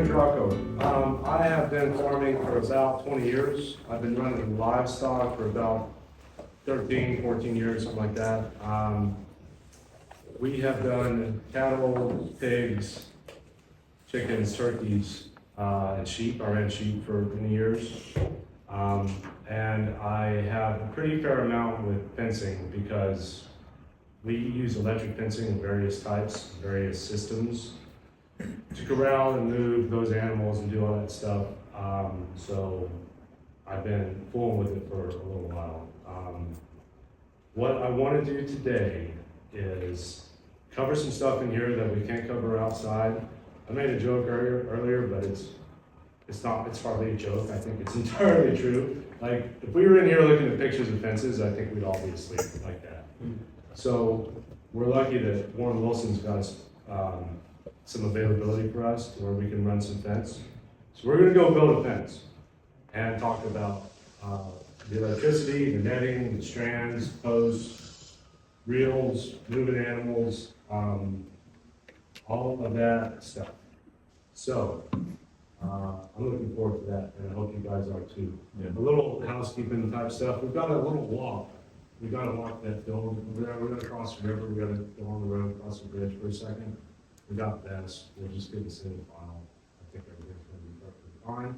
name's Rocco. I have been farming for about 20 years. I've been running livestock for about 13, 14 years, something like that. We have done cattle, pigs, chickens, turkeys, and sheep. I ran sheep for many years. And I have a pretty fair amount with fencing because we use electric fencing of various types, various systems to corral and move those animals and do all that stuff. So I've been fooling with it for a little while. What I want to do today is cover some stuff in here that we can't cover outside. I made a joke earlier, but it's hardly a joke. I think it's entirely true. Like, if we were in here looking at pictures of fences, I think we'd all be asleep like that. So we're lucky that Warren Wilson's got us some availability for us to where we can run some fence. So we're gonna go build a fence and talk about the electricity, the netting, the strands, posts, reels, moving animals, all of that stuff. So I'm looking forward to that, and I hope you guys are too. Yeah. A little housekeeping type stuff. We've got a little walk. We got to walk that field. We're going to cross the river. We got to go on the road, cross the bridge for a second. We got this. We'll just get this in the file. I think everything's going to be perfectly fine.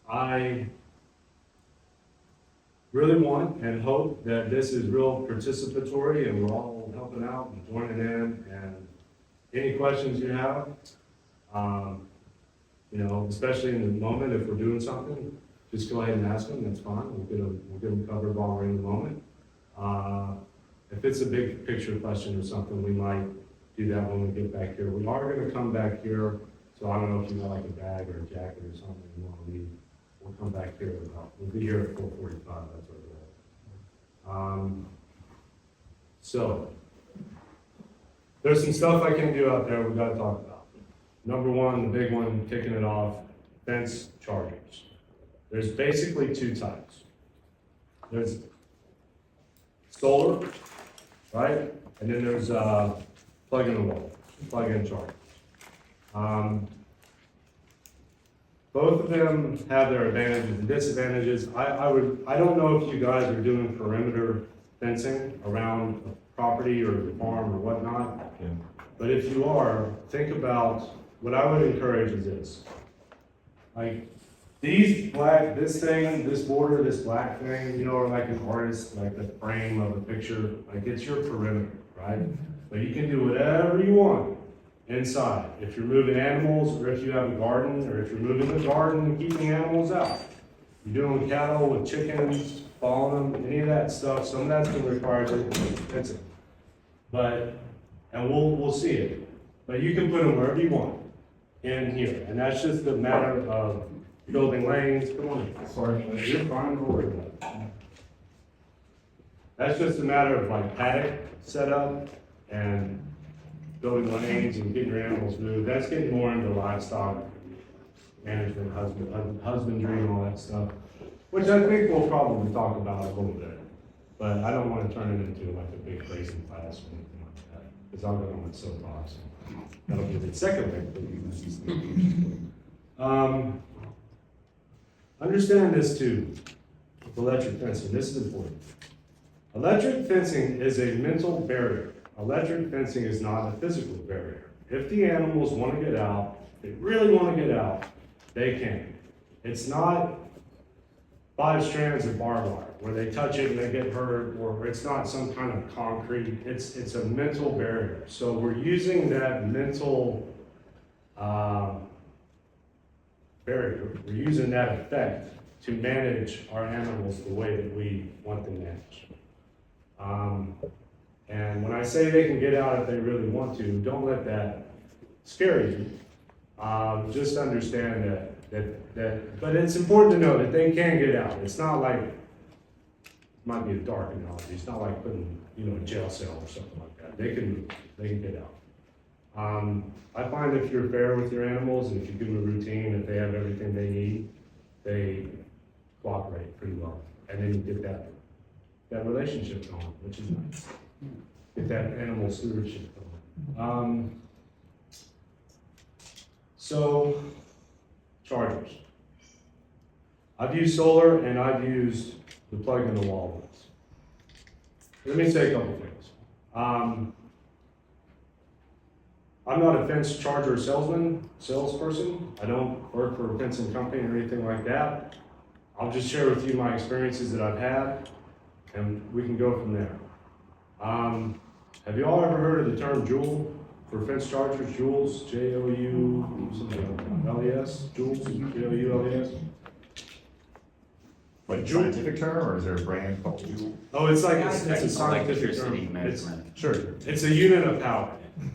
I really want and hope that this is real participatory and we're all helping out and joining in. And any questions you have, you know, especially in the moment, if we're doing something, just go ahead and ask them. That's fine. We'll get them covered while we're in the moment. If it's a big picture question or something, we might do that when we get back here. We are going to come back here. So I don't know if you got like a bag or a jacket or something you want to leave. We'll come back here. We'll be here at 4:45. That's what we're at. So there's some stuff I can do out there we got to talk about. Number one, the big one, kicking it off, fence chargers. There's basically two types. There's solar, right? And then there's plug in the wall, plug-in chargers. Both of them have their advantages and disadvantages. I don't know if you guys are doing perimeter fencing around a property or the farm or whatnot. Yeah. But if you are, think about, what I would encourage is this. Like, these black, this thing, this border, this black thing, you know, are like an artist, like the frame of a picture, like it's your perimeter, right? But you can do whatever you want inside. If you're moving animals, or if you have a garden, or if you're moving the garden and keeping animals out. You're doing cattle with chickens, following them, any of that stuff, some of that's gonna require fencing. But, and we'll see it. But you can put them wherever you want in here. And that's just a matter of building lanes. Come on, sorry, you're fine, don't worry about it. That's just a matter of like paddock setup and building lanes and getting your animals moved. That's getting more into livestock management, husbandry and all that stuff, which I think we'll probably talk about a little bit. But I don't want to turn it into like a big racing class or anything like that, because I'll go on my soapbox. That'll be the second thing. Understand this too, with electric fencing. This is important. Electric fencing is a mental barrier. Electric fencing is not a physical barrier. If the animals want to get out, they really want to get out, they can. It's not 5 strands of barbed wire where they touch it and they get hurt, or it's not some kind of concrete. It's a mental barrier. So we're using that mental barrier. We're using that effect to manage our animals the way that we want them managed. And when I say they can get out if they really want to, don't let that scare you. Just understand that, but it's important to know that they can get out. It's not like, it might be a dark analogy, it's not like putting, you know, a jail cell or something like that. They can get out. I find if you're fair with your animals and if you give them a routine, if they have everything they need, they cooperate pretty well. And then you get that relationship going, which is nice. Get that animal stewardship going. So, chargers. I've used solar and I've used the plug-in-the-wall ones. Let me say a couple things. I'm not a fence charger salesperson. I don't work for a fencing company or anything like that. I'll just share with you my experiences that I've had, and we can go from there. Have you all ever heard of the term Joule for fence chargers? Joules, J-O-U-L-E-S, Joules, J-O-U-L-E-S? Like scientific term, or is there a brand called Joule? Oh, it's like, it's a scientific electricity term. measurement. Sure, it's a unit of power.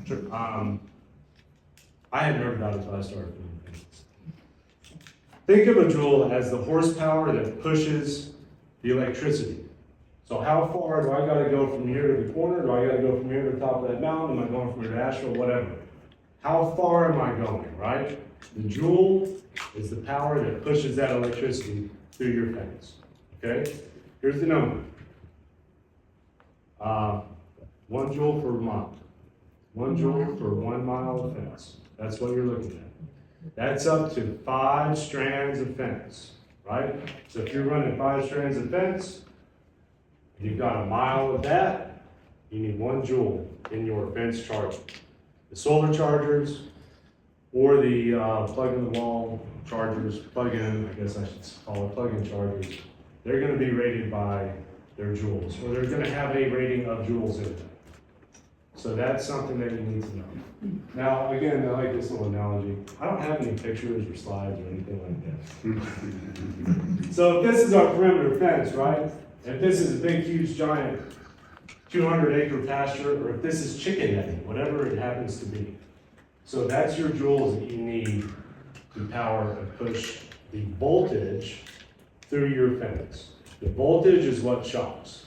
Sure. I hadn't heard about it until I started doing fences. Think of a joule as the horsepower that pushes the electricity. So how far do I gotta go from here to the corner? Do I gotta go from here to the top of that mountain? Am I going from here to Asheville? Whatever. How far am I going, right? The joule is the power that pushes that electricity through your fence, okay? Here's the number. 1 joule per mile. 1 joule for 1 mile of fence. That's what you're looking at. That's up to 5 strands of fence, right? So if you're running 5 strands of fence, you've got a mile of that, you need 1 joule in your fence charger. The solar chargers or the plug-in-the-wall chargers, plug-in, I guess I should call it plug-in chargers, they're gonna be rated by their joules, or they're gonna have a rating of joules in them. So that's something that you need to know. Now, again, I like this little analogy. I don't have any pictures or slides or anything like that. So if this is our perimeter fence, right? If this is a big, huge, giant 200-acre pasture, or if this is chicken netting, whatever it happens to be. So that's your joules that you need to power and push the voltage through your fence. The voltage is what shocks.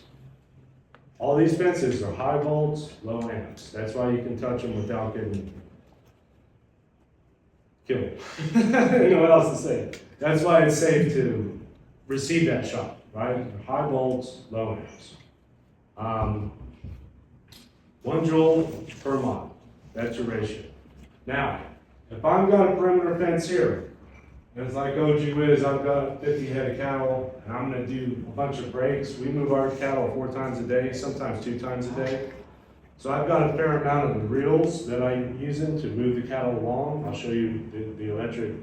All these fences are high volts, low amps. That's why you can touch them without getting killed. You know what else to say. That's why it's safe to receive that shock, right? High volts, low amps. 1 joule per mile. That's your ratio. Now, if I've got a perimeter fence here, and it's like, oh gee whiz, I've got 50 head of cattle, and I'm gonna do a bunch of breaks. We move our cattle 4 times a day, sometimes 2 times a day. So I've got a fair amount of the reels that I'm using to move the cattle along. I'll show you the electric,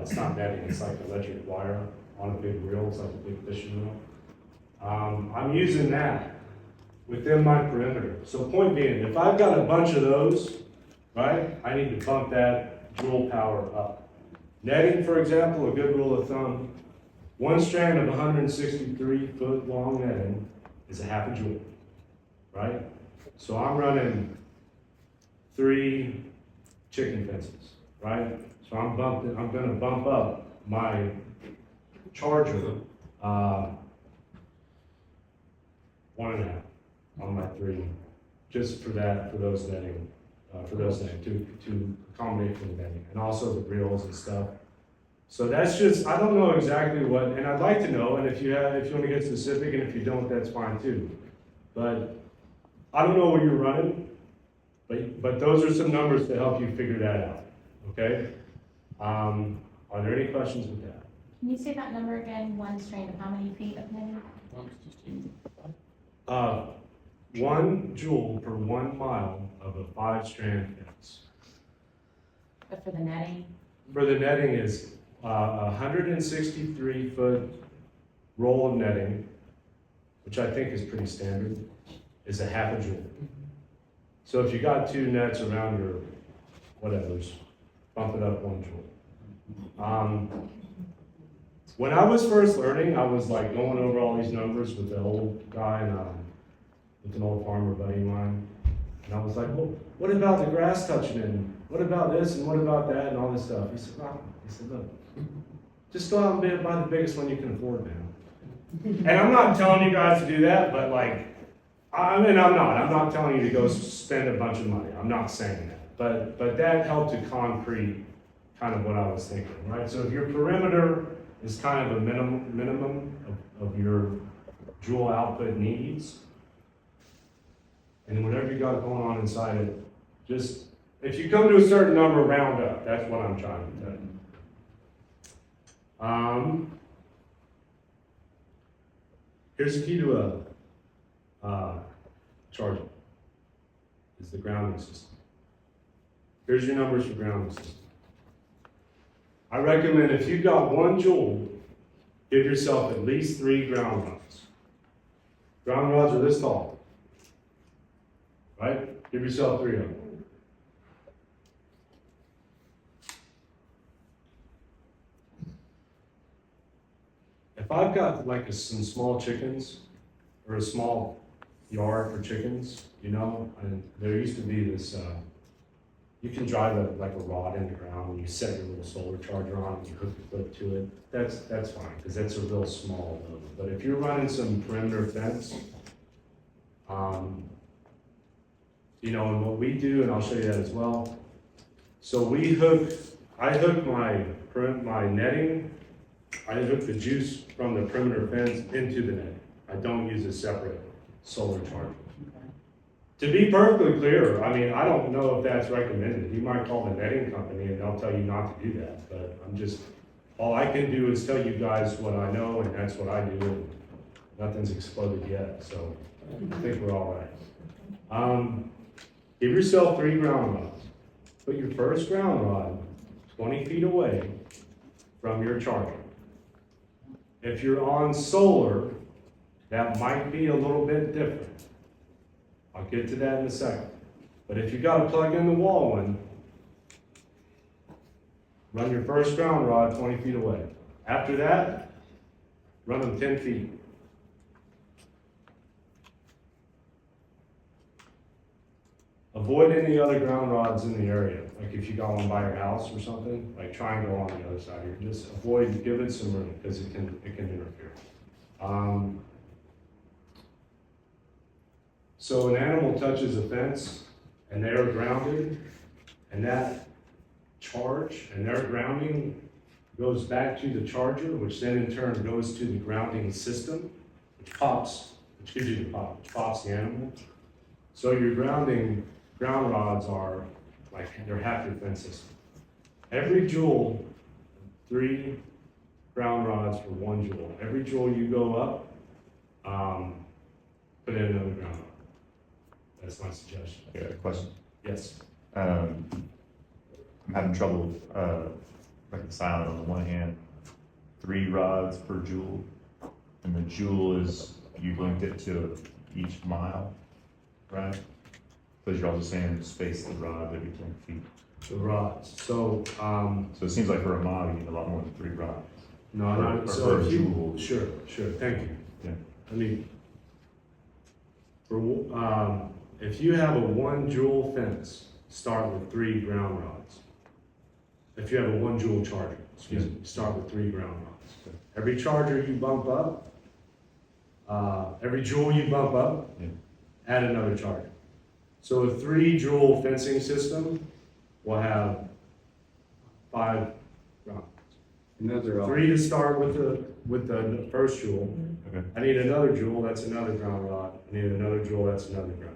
it's not netting, it's like electric wire on a big reel, it's like a big fishing reel. I'm using that within my perimeter. So point being, if I've got a bunch of those, right, I need to bump that joule power up. Netting, for example, a good rule of thumb, 1 strand of 163-foot long netting is a half a joule, right? So I'm running 3 chicken fences, right? So I'm gonna bump up my charger 1.5 on my 3, just for those netting. To accommodate for the netting, and also the reels and stuff. So that's just, I don't know exactly what, and I'd like to know, and if you want to get specific, and if you don't, that's fine too. But I don't know where you're running, but those are some numbers to help you figure that out, okay? Are there any questions with that? Can you say that number again? 1 strand of how many feet of netting? 1 joule per 1 mile of a 5-strand fence. But for the netting? For the netting is 163-foot roll of netting, which I think is pretty standard, is a half a joule. So if you got 2 nets around your whatevers, bump it up 1 joule. When I was first learning, I was like going over all these numbers with the old guy and with an old farmer buddy of mine. And I was like, well, what about the grass touching it? And what about this and what about that and all this stuff? He said, Rocco, look, just go out and buy the biggest one you can afford, man. And I'm not telling you guys to do that, but like, I'm not telling you to go spend a bunch of money. I'm not saying that. But that helped to concrete kind of what I was thinking, right? So if your perimeter is kind of a minimum of your joule output needs, and whatever you got going on inside it, If you come to a certain number, round up, that's what I'm trying to tell you. Here's the key to a charger, is the grounding system. Here's your numbers for grounding system. I recommend if you've got 1 joule, give yourself at least 3 ground rods. Ground rods are this tall, right? Give yourself 3 of them. If I've got like some small chickens or a small yard for chickens, you know, and there used to be this, you can drive like a rod in the ground and you set your little solar charger on and you hook the foot to it. That's fine, because that's a real small load. But if you're running some perimeter fence, you know, and what we do, and I'll show you that as well. So I hook my netting, I hook the juice from the perimeter fence into the netting. I don't use a separate solar charger. To be perfectly clear, I mean, I don't know if that's recommended. You might call the netting company and they'll tell you not to do that, but all I can do is tell you guys what I know, and that's what I do, and nothing's exploded yet, so I think we're all right. Give yourself 3 ground rods. Put your first ground rod 20 feet away from your charger. If you're on solar, that might be a little bit different. I'll get to that in a second. But if you got a plug in the wall one, run your first ground rod 20 feet away. After that, run them 10 feet. Avoid any other ground rods in the area. Like if you got one by your house or something, like try and go on the other side here. Just avoid, give it some room, because it can interfere. So an animal touches a fence and they are grounded, and that charge and their grounding goes back to the charger, which then in turn goes to the grounding system, which gives you the pop, which pops the animal. So your ground rods are like, they're half your fence system. Every joule, 3 ground rods for 1 joule. Every joule you go up, put in another ground rod. That's my suggestion. I got a question. Yes. I'm having trouble reconciling, on the one hand, 3 rods per joule, and the joule is, you linked it to each mile, right? Because you're also saying space the rod every 10 feet. The rods. So it seems like for a mile, you need a lot more than 3 rods. no, Or so per if you, joule. sure, thank you. Yeah. I mean, if you have a 1 joule fence, start with 3 ground rods. If you have a 1 joule charger, start with 3 ground rods. Every charger you bump up, every joule you bump up, add another charger. So a 3 joule fencing system will have 5 ground rods. 3 to start with the first joule. Okay. I need another joule, that's another ground rod. I need another joule, that's another ground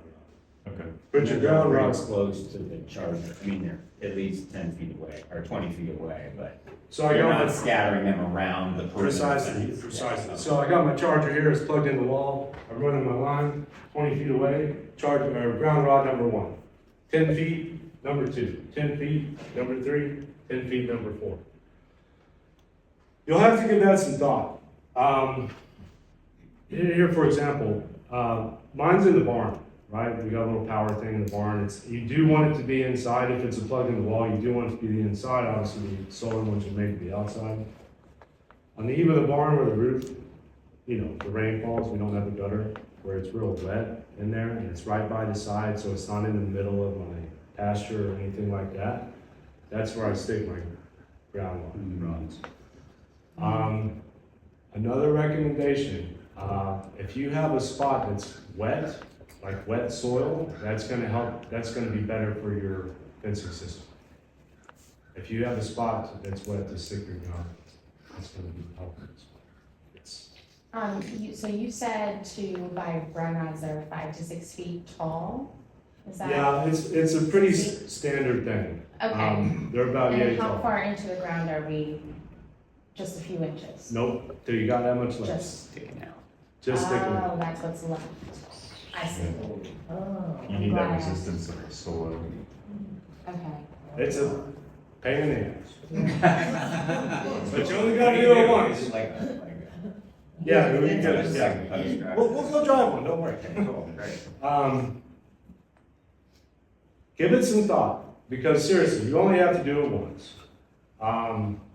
rod. Okay. Put your ground rods. Close to the charger, I mean, they're at least 10 feet away, or 20 feet away, but So I you're got not my, scattering them around the perimeter precisely. fence. So I got my charger here, it's plugged in the wall. I'm running my line 20 feet away, ground rod number 1. 10 feet, number 2. 10 feet, number 3. 10 feet, number 4. You'll have to give that some thought. Here, for example, mine's in the barn, right? We got a little power thing in the barn. You do want it to be inside. If it's a plug in the wall, you do want it to be the inside. Obviously, the solar ones are made to be outside. On the eve of the barn where the roof, you know, the rain falls, we don't have a gutter, where it's real wet in there, and it's right by the side, so it's not in the middle of my pasture or anything like that. That's where I stick my ground rods. Another recommendation, if you have a spot that's wet, like wet soil, that's gonna be better for your fencing system. If you have a spot that's wet to stick your ground, that's gonna be helpful. So you said to buy ground rods that are 5 to 6 feet tall, Is that? Yeah, it's a pretty standard thing. Okay. They're about And yay then how tall. far into the ground are we? Just a few inches? Nope, till you got that much left. Just, Sticking out. Just stick with it. oh, that's what's left. I see. Oh. You I'm need glad that I asked. resistance of the soil. Okay. It's a pain in the ass. But you only gotta do it once. Yeah, it would be good, yeah. We'll go drive one, don't worry. Give it some thought, because seriously, you only have to do it once.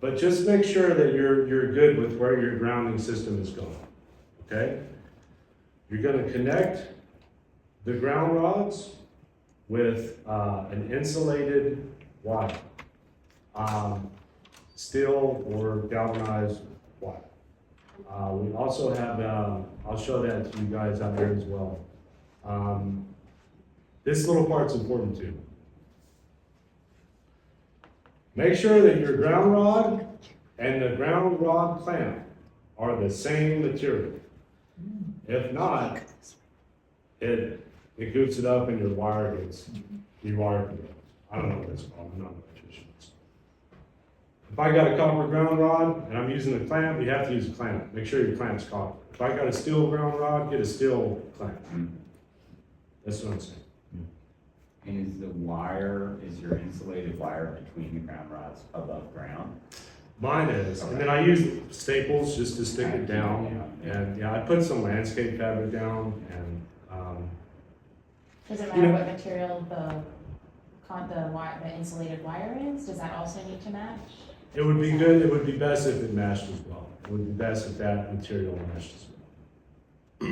But just make sure that you're good with where your grounding system is going, okay? You're gonna connect the ground rods with an insulated wire. Steel or galvanized wire. We also have, I'll show that to you guys out there as well. This little part's important too. Make sure that your ground rod and the ground rod clamp are the same material. If not, it goofs it up and your wire gets rewired. I don't know what it's called, I'm not an electrician. If I got a copper ground rod and I'm using a clamp, you have to use a clamp. Make sure your clamp's copper. If I got a steel ground rod, get a steel clamp. That's what I'm saying. And is the wire, is your insulated wire between the ground rods above ground? Mine is, and then I use staples just to stick it down. And yeah, I put some landscape fabric down and, Does it You matter know- what material the insulated wire is? Does that also need to match? it would be good, it would be best if it matched as well. It would be best if that material matched as well.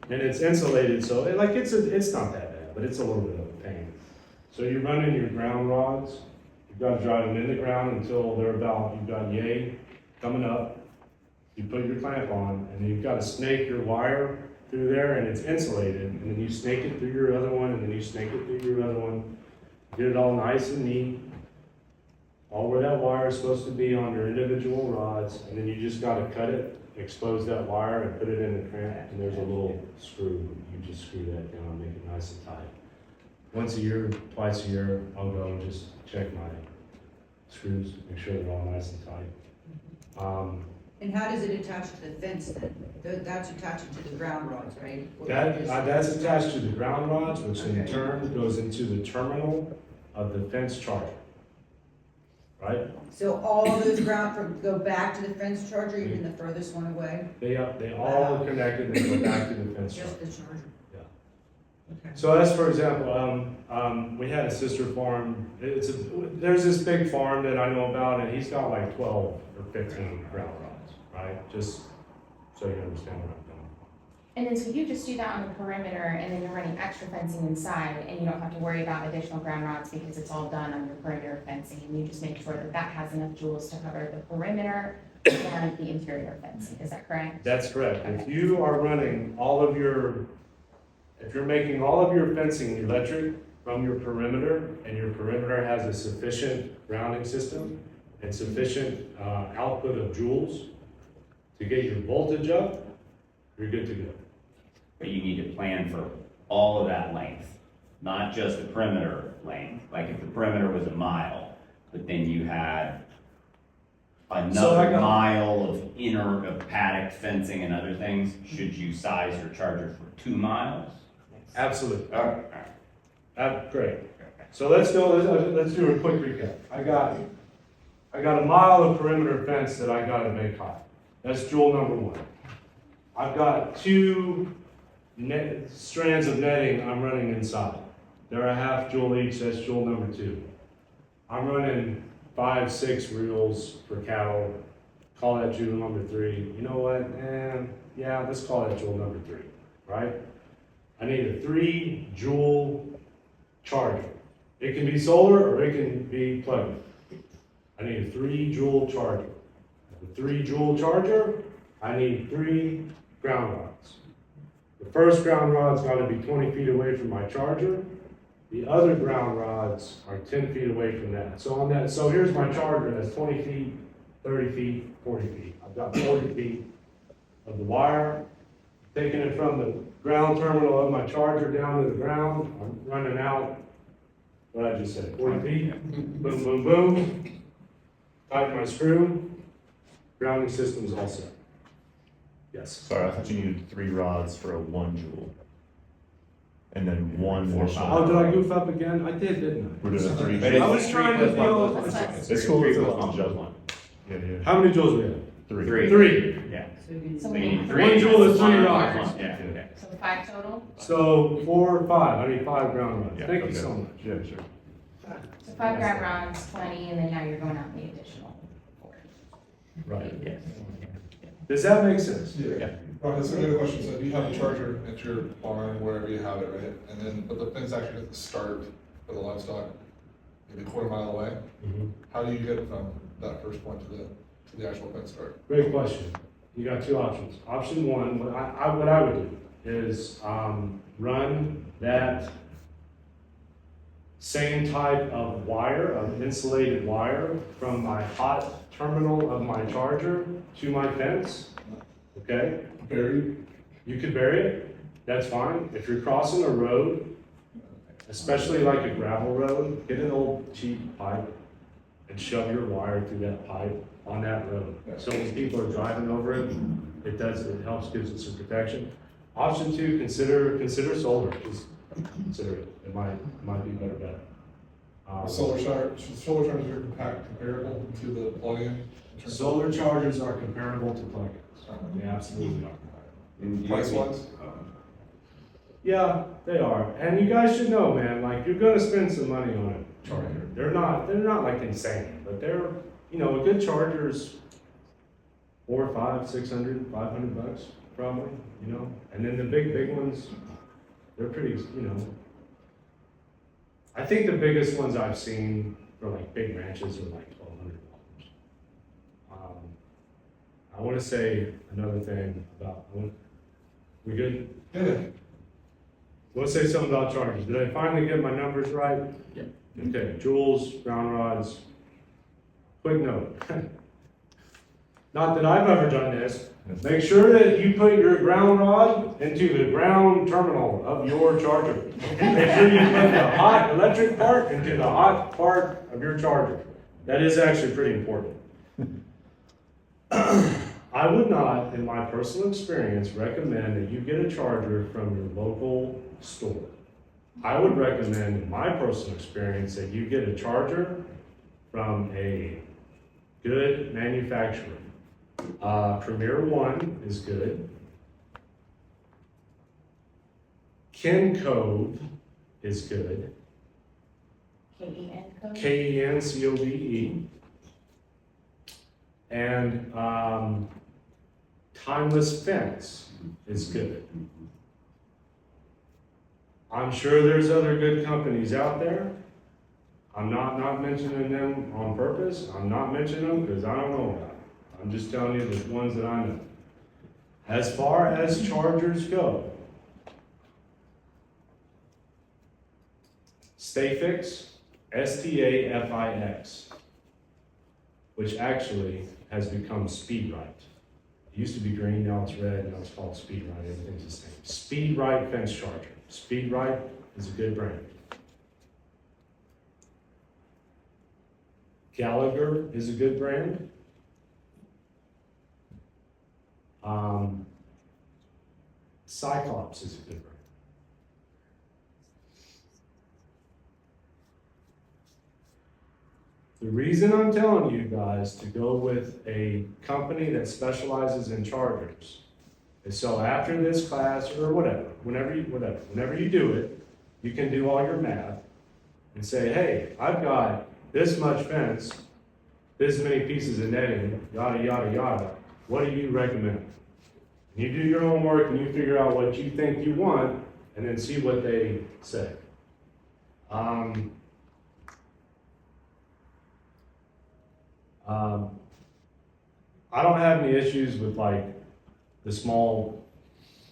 And it's insulated, so it's not that bad, but it's a little bit of a pain. So you're running your ground rods, you've got to drive them in the ground until they're about, you've got yay coming up. You put your clamp on, and then you've got to snake your wire through there, and it's insulated, and then you snake it through your other one, and then you snake it through your other one. Get it all nice and neat, all where that wire is supposed to be on your individual rods, and then you just got to cut it, expose that wire, and put it in the clamp, and there's a little screw. You just screw that down, make it nice and tight. Once a year, twice a year, I'll go and just check my screws, make sure they're all nice and tight. And how does it attach to the fence then? That's attaching to the ground rods, right? Or That's attached to the ground rods, which in Okay. turn goes into the terminal of the fence charger. Right? So all of those go back to the fence charger, even the furthest one away? They all are connected and go back to the fence charger. Just the charger? Yeah. Okay. So that's, for example, we had a sister farm, there's this big farm that I know about, and he's got like 12 or 15 ground rods, right? Just so you understand what I'm doing. And then so you just do that on the perimeter and then you're running extra fencing inside and you don't have to worry about additional ground rods because it's all done on your perimeter fencing. And you just make sure that that has enough joules to cover the perimeter and the interior fencing. Is that correct? That's correct. If you are running if you're making all of your fencing electric from your perimeter, and your perimeter has a sufficient grounding system and sufficient output of joules to get your voltage up, you're good to go. But you need to plan for all of that length, not just the perimeter length. Like if the perimeter was a mile, but then you had So I another got- mile of paddock fencing and other things, should you size your charger for 2 miles? Absolutely. All right. Great. So let's do a quick recap. I got a mile of perimeter fence that I gotta make high. That's joule number 1. I've got 2 strands of netting I'm running inside. They're a half joule each, that's joule number 2. I'm running 5, 6 reels for cattle. Call that joule number 3. You know what? Yeah, let's call that joule number 3, right? I need a 3 joule charger. It can be solar or it can be plug-in. I need a 3 joule charger. The 3 joule charger, I need 3 ground rods. The first ground rod's gotta be 20 feet away from my charger. The other ground rods are 10 feet away from that. So here's my charger, that's 20 feet, 30 feet, 40 feet. I've got 40 feet of the wire, taking it from the ground terminal of my charger down to the ground. I'm running out, what did I just say, 40 feet? Boom, boom, boom. Tighten my screw. Grounding system's all set. Yes. Sorry, I thought you needed 3 rods for a 1 joule. And then 1 Oh, additional. did I goof up again? I did, didn't We're doing a 3 But joule. I was trying to feel- It's cool. Three It's plus a one plus one. Yeah, I? yeah. How many joules we have? 3. Three. Yeah. So you need- So So we you need need three. 3. One joule is 3 One, rods. one, yeah, okay. So 5 total? So 4 or 5, I need 5 ground rods. Yeah, Thank you okay. so much. Yeah, sure. So 5 ground rods, 20, and then now you're going out the additional 4. Right. Yes. Does that make sense? Yeah. Right, that's a good question. So you have a charger at your barn, wherever you have it, right? And then, but the fence actually at the start for the livestock, maybe a quarter mile away. Mhm. How do you get from that first point to the actual fence start? Great question. You got 2 options. Option 1, what I would do is run that same type of wire, of insulated wire, from my hot terminal of my charger to my fence. Okay? Buried? You could bury it, that's fine. If you're crossing a road, especially like a gravel road, get an old cheap pipe and shove your wire through that pipe on that road. So when people are driving over it, it helps, gives it some protection. Option 2, consider solar, just consider it, it might be better bet. Solar chargers are comparable to the plug-in? Solar chargers are comparable to plug-ins, they absolutely are. Price wise? Yeah, they are, and you guys should know, man, like, you're gonna spend some money on a charger. They're not like insane, but they're, you know, a good charger's 400, 500, 600, 500 bucks, probably, you know? And then the big ones, they're pretty, you know. I think the biggest ones I've seen for like big ranches are like $1,200. I wanna say another thing about, we good? Yeah. I want to say something about chargers. Did I finally get my numbers right? Yeah. Okay, joules, ground rods. Quick note. Not that I've ever done this. Make sure that you put your ground rod into the ground terminal of your charger. Make sure you put the hot electric part into the hot part of your charger. That is actually pretty important. I would not, in my personal experience, recommend that you get a charger from your local store. I would recommend, in my personal experience, that you get a charger from a good manufacturer. Premier One is good. Ken Cove is good. KEN code? KENCOVE. And Timeless Fence is good. I'm sure there's other good companies out there. I'm not mentioning them on purpose. I'm not mentioning them because I don't know about them. I'm just telling you the ones that I know. As far as chargers go, Stayfix, STAFIX, which actually has become SpeedRite. It used to be green, now it's red, now it's called SpeedRite, everything's the same. SpeedRite fence charger. SpeedRite is a good brand. Gallagher is a good brand. Cyclops is a good brand. The reason I'm telling you guys to go with a company that specializes in chargers is so after this class or whenever you do it, you can do all your math and say, hey, I've got this much fence, this many pieces of netting, yada, yada, yada. What do you recommend? And you do your homework and you figure out what you think you want and then see what they say. I don't have any issues with like the small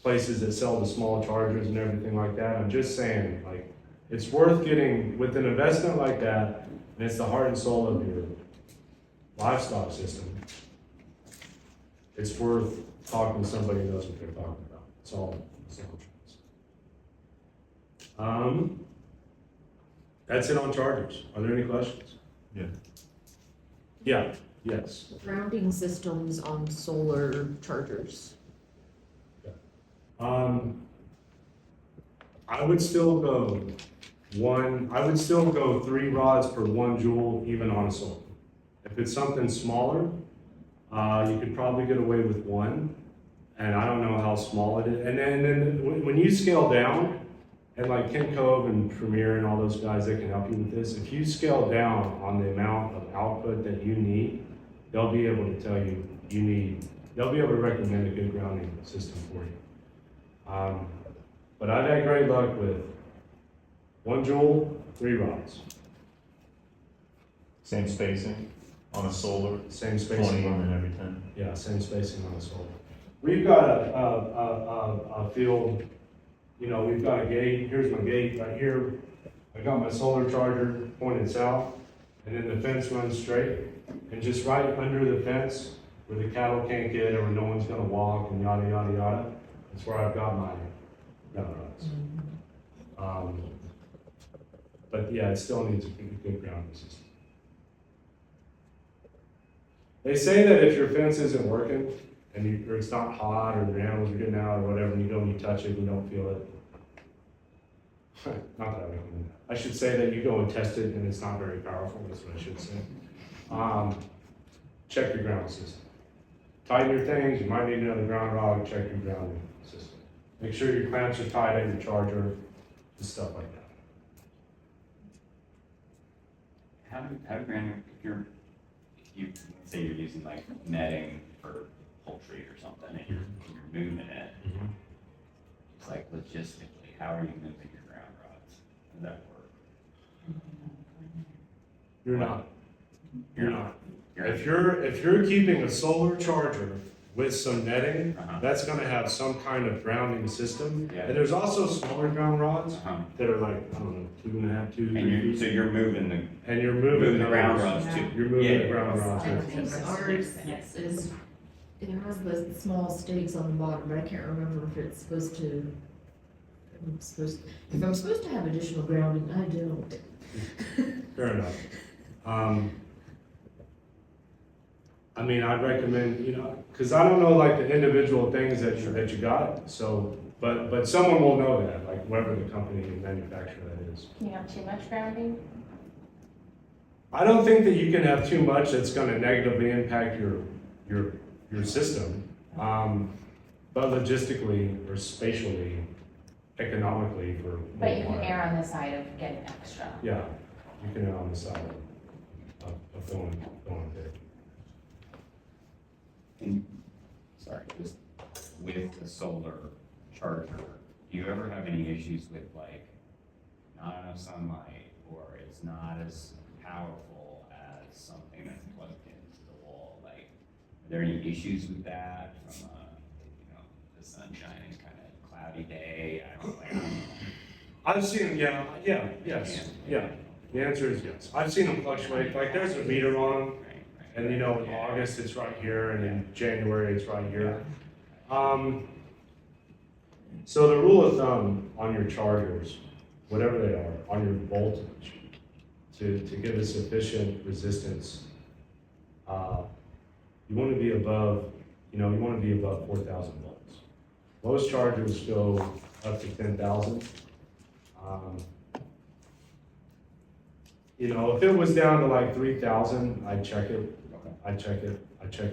places that sell the small chargers and everything like that. I'm just saying, like, it's worth getting with an investment like that, and it's the heart and soul of your livestock system. It's worth talking to somebody who knows what they're talking about. That's all I'm trying to say. That's it on chargers. Are there any questions? Yeah. Yeah, yes. Grounding systems on solar chargers. I would still go I would still go 3 rods per 1 joule, even on a solar. If it's something smaller, you could probably get away with 1, and I don't know how small it is. And then when you scale down, and like Ken Cove and Premier and all those guys, they can help you with this. If you scale down on the amount of output that you need, they'll be able to tell you they'll be able to recommend a good grounding system for you. But I've had great luck with 1 joule, 3 rods, Same spacing on a solar, same 20 spacing and on, then every 10. yeah, same spacing on a solar. We've got a field, we've got a gate, here's my gate right here. I got my solar charger pointed south, and then the fence runs straight. And just right under the fence, where the cattle can't get or where no one's gonna walk and yada, yada, yada, that's where I've got my ground rods. But yeah, it still needs a good grounding system. They say that if your fence isn't working, or it's not hot, or the animals are getting out or whatever, and you go and you touch it and you don't feel it. Not that I recommend that. I should say that you go and test it and it's not very powerful, that's what I should say. Check your ground system. Tighten your things, you might need another ground rod, check your grounding system. Make sure your clamps are tight at your charger, and stuff like that. How do grounding, if you say you're using like netting for poultry or something, and you're moving it, it's like logistically, how are you moving your ground rods? How does that work? You're not. You're not. You're- If you're keeping a solar charger with some netting, Uh-huh. that's gonna have some kind of grounding system. Yeah. And there's also smaller ground rods Uh-huh. that are like, I don't know, 2.5, 2, And 3 you're, feet. so you're moving the, And you're moving moving the ground those. rods too. You're moving the Yeah. ground rods. I with- think ours is, it has the small stakes on the bottom, but I can't remember if it's supposed to, if I'm supposed to have additional grounding, I don't. Fair enough. I mean, I'd recommend, because I don't know like the individual things that you got, so, but someone will know that, like whoever the company and manufacturer that is. Can you have too much grounding? I don't think that you can have too much that's gonna negatively impact your system. But logistically or spatially, economically for. But you can err on the side of getting extra. Yeah, you can err on the side of going big. and, sorry, just with the solar charger, do you ever have any issues with like not enough sunlight, or it's not as powerful as something that's plugged into the wall? Like, are there any issues with that from the sun shining kind of cloudy day? I don't know. I've seen, yes. The answer is yes. I've seen them fluctuate, like there's a meter on them, and in August it's right here, and in January it's right here. So the rule of thumb on your chargers, whatever they are, on your voltage, to give a sufficient resistance, you want to be above, 4,000 volts. Most chargers go up to 10,000. If it was down to like 3,000, I'd check it. I'd check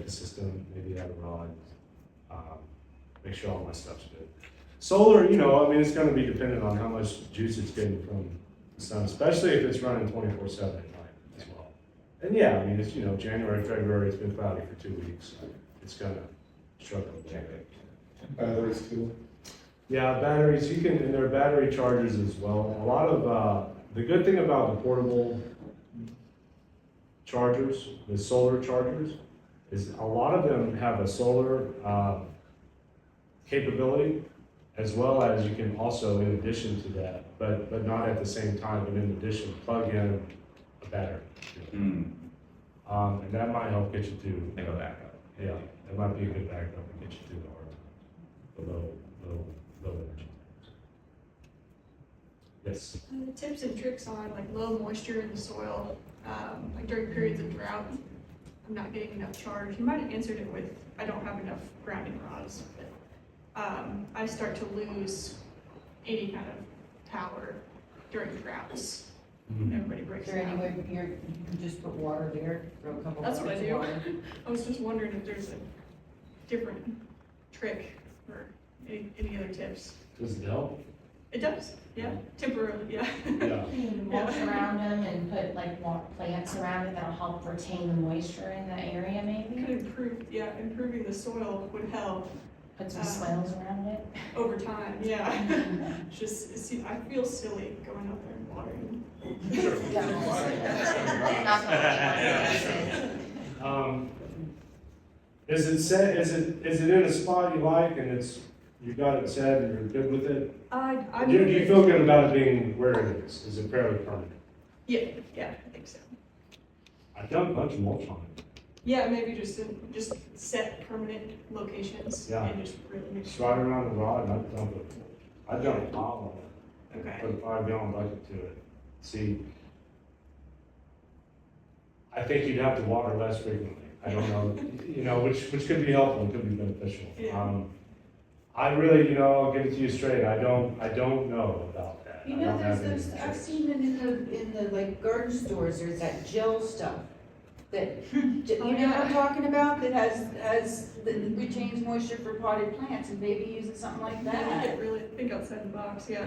the system, maybe add a rod, make sure all my stuff's good. Solar, it's gonna be dependent on how much juice it's getting from the sun, especially if it's running 24/7 at night as well. And yeah, it's, January, February, it's been cloudy for 2 weeks. It's gonna struggle to check it. Batteries too. Yeah, batteries, and there are battery chargers as well. A lot of, the good thing about the portable chargers, the solar chargers, is a lot of them have a solar capability, as well as you can also, in addition to that, but not at the same time, but in addition, plug in a battery. And that might help get you through. They go back up. Yeah, that might be a good backup to get you through the hard times, the low energy. Yes. Tips and tricks on like low moisture in the soil, like during periods of drought, I'm not getting enough charge. You might have answered it with, I don't have enough grounding rods, but I start to lose any kind of power during droughts. Everybody Is breaks there any down. way you can just put water there, throw a couple That's what I buckets of do. water? I was just wondering if there's a different trick or any other tips. Does it help? It does, yeah, temporarily, yeah. Yeah. You can mulch around them and put like plants around it that'll help retain the moisture in the area Could maybe. improve, yeah, improving the soil would help Put some swales around it. over time, yeah. It's just, I feel silly going out there and watering. Not the Is it set, is it in a spot you like and you got it set and you're good with it? I Do you feel good about it being where it is? Is it fairly permanent? Yeah, I think so. I've done a bunch of mulch on it. Yeah, maybe just set permanent locations Yeah. and just really make Just sure. right around the rod and I've done a pile on it. Okay. Put a 5-gallon bucket to it. See, I think you'd have to water less frequently. I don't know, which could be helpful, and could be beneficial. Yeah. I really, I'll give it to you straight, I don't know about that. You I know, don't have there's, any I've tricks. seen it in the like garden stores, there's that gel stuff that, you know what I'm talking about? That that retains moisture for potted plants and maybe using something like that. Really think outside the box, yeah.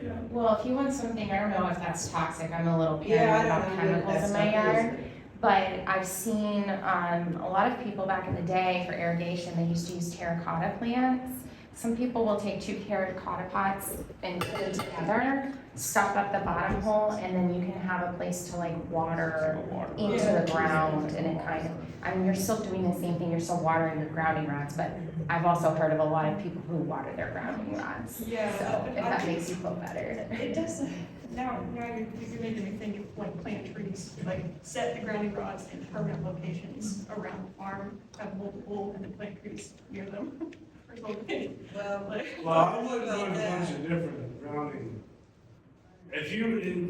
Yeah. Well, if you want something, I don't know if that's toxic, I'm a little Yeah, paranoid I about don't know what chemicals that in my stuff yard. is. But I've seen, a lot of people back in the day for irrigation, they used to use terracotta plants. Some people will take 2 terracotta pots and put them together, stop up the bottom hole, and then you can have a place to like water into the ground, and it kind of, I mean, you're still doing the same thing, you're still watering your grounding rods, but I've also heard of a lot of people who water their grounding rods. Yeah. So if that makes you feel better. It does, now you're making me think of like plant trees, like set the grounding rods in permanent locations around the farm, have multiple, and then plant trees near them. Or something. Well, Like, Well, I would run a bunch of different grounding.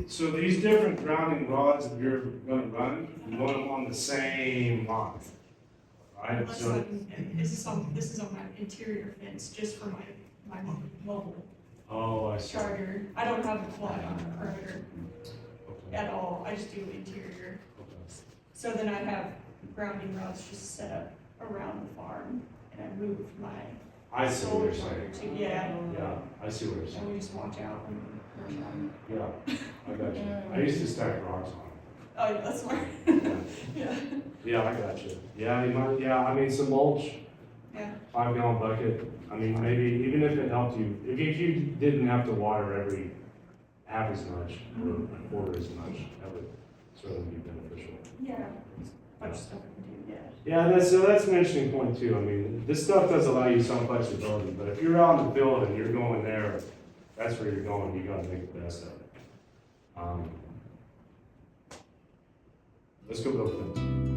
So these different grounding rods that you're gonna run, you want them on the same line, right? unless So, this is on my interior fence, just for my mobile oh, I see. charger. I don't have a fly on the perimeter Okay. at all, I just do interior. Okay. So then I have grounding rods just set up around the farm, and I move my I see what solar you're charger saying. to, yeah, Yeah, I see what you're and saying. we just watch out. Yeah, I got you. I used to stack rocks on Oh, yeah, that's smart. it. Yeah, Yeah, I got you. Yeah, you might, I mean, some mulch, yeah, 5-gallon bucket. I mean, maybe, even if it helped you, if you didn't have to water every half as much or a quarter as much, that would certainly be beneficial. yeah. Bunch of stuff I can do, yeah. Yeah, that's an interesting point too. I mean, this stuff does allow you some flexibility, but if you're out in the field and you're going there, that's where you're going, you gotta make the best of it. Let's go build a fence.